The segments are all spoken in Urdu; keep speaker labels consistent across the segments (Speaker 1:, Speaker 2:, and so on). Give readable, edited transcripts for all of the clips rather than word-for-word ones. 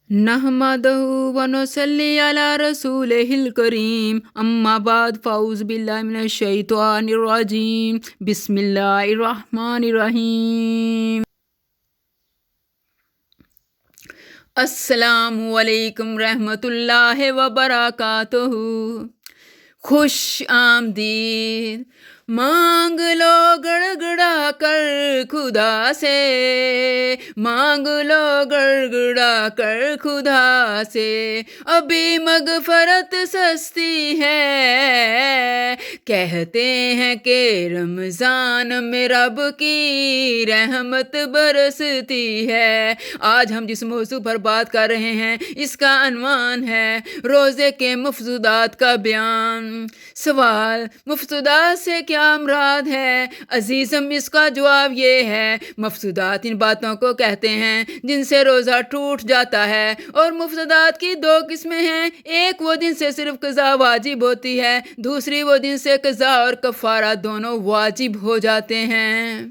Speaker 1: نحمدہ ونصلی علی رسولہ الکریم اما بعد فاعوذ باللہ من الشیطان الرجیم بسم اللہ الرحمن الرحیم۔ السلام علیکم رحمۃ اللہ وبرکاتہ۔ خوش آمدید مانگ لو گڑ گڑا کر خدا سے، مانگ لو گڑ گڑا کر خدا سے، ابھی مغفرت سستی ہے، کہتے ہیں کہ رمضان میں رب کی رحمت برستی ہے۔ آج ہم جس موضوع پر بات کر رہے ہیں اس کا عنوان ہے روزے کے مفسدات کا بیان۔ سوال: مفسدات سے کیا مراد ہے؟ عزیزم، اس کا جواب یہ ہے، مفسدات ان باتوں کو کہتے ہیں جن سے روزہ ٹوٹ جاتا ہے، اور مفسدات کی دو قسمیں ہیں، ایک وہ جن سے صرف قضا واجب ہوتی ہے، دوسری وہ جن سے قضا اور کفارہ دونوں واجب ہو جاتے ہیں۔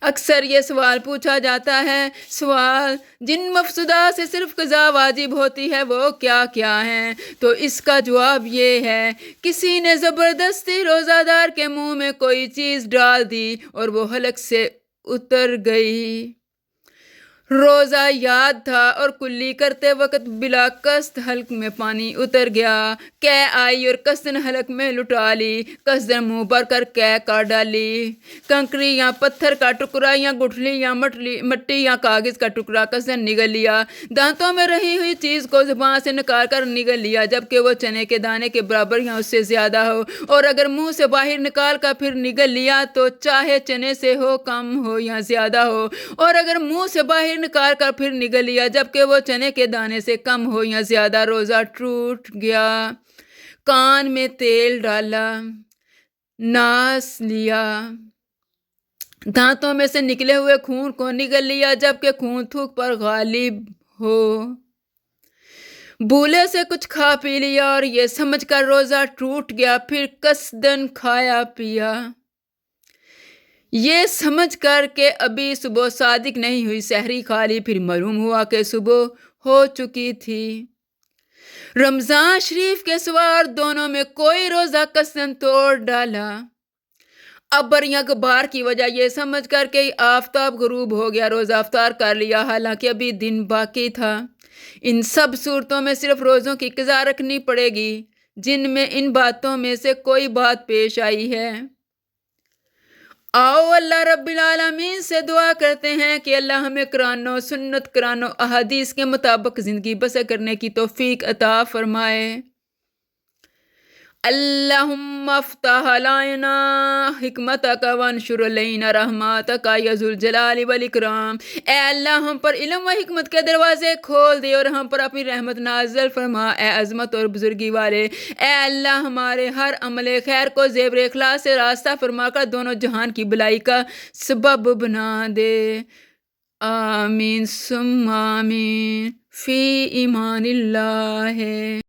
Speaker 1: اکثر یہ سوال پوچھا جاتا ہے، سوال: جن مفسدات سے صرف قضا واجب ہوتی ہے وہ کیا کیا ہیں؟ تو اس کا جواب یہ ہے، کسی نے زبردستی روزہ دار کے منہ میں کوئی چیز ڈال دی اور وہ حلق سے اتر گئی۔ روزہ یاد تھا اور کلی کرتے وقت بلا قصد حلق میں پانی اتر گیا، قے آئی اور قصدن حلق میں لٹا لی، قصدن منہ بھر کر قے کر ڈالی۔ کنکری یا پتھر کا ٹکڑا یا گٹھلی یا مٹی یا کاغذ کا ٹکڑا قصدن نگل لیا، دانتوں میں رہی ہوئی چیز کو زبان سے نکال کر نگل لیا جبکہ وہ چنے کے دانے کے برابر یا اس سے زیادہ ہو، اور اگر منہ سے باہر نکال کر پھر نگل لیا تو چاہے چنے سے ہو، کم ہو یا زیادہ ہو، اور اگر منہ سے باہر نکال کر پھر نگل لیا جبکہ وہ چنے کے دانے سے کم ہو یا زیادہ، روزہ ٹوٹ گیا۔ کان میں تیل ڈالا، ناس لیا، دانتوں میں سے نکلے ہوئے خون کو نگل لیا جبکہ خون تھوک پر غالب ہو، بھولے سے کچھ کھا پی لیا اور یہ سمجھ کر روزہ ٹوٹ گیا، پھر قصدن کھایا پیا یہ سمجھ کر کہ ابھی صبح صادق نہیں ہوئی، سحری کھا لی، پھر معلوم ہوا کہ صبح ہو چکی تھی۔ رمضان شریف کے سوا اور دونوں میں کوئی روزہ قصدن توڑ ڈالا، ابر یا غبار کی وجہ یہ سمجھ کر کہ آفتاب غروب ہو گیا، روزہ افطار کر لیا حالانکہ ابھی دن باقی تھا۔ ان سب صورتوں میں صرف روزوں کی قضا رکھنی پڑے گی جن میں ان باتوں میں سے کوئی بات پیش آئی ہے۔ آؤ اللہ رب العالمین سے دعا کرتے ہیں کہ اللہ ہمیں قرآن و سنت، قرآن و احادیث کے مطابق زندگی بسر کرنے کی توفیق عطا فرمائے۔ اللہم افتح علینا حکمتک وانشر علینا رحمتک یا ذو الجلال والاکرام۔ اے اللہ ہم پر علم و حکمت کے دروازے کھول دے اور ہم پر اپنی رحمت نازل فرما، اے عظمت اور بزرگی والے۔ اے اللہ ہمارے ہر عمل خیر کو زیور اخلاص سے راستہ فرما کر دونوں جہان کی بھلائی کا سبب بنا دے۔ آمین ثم آمین، فی ایمان اللہ۔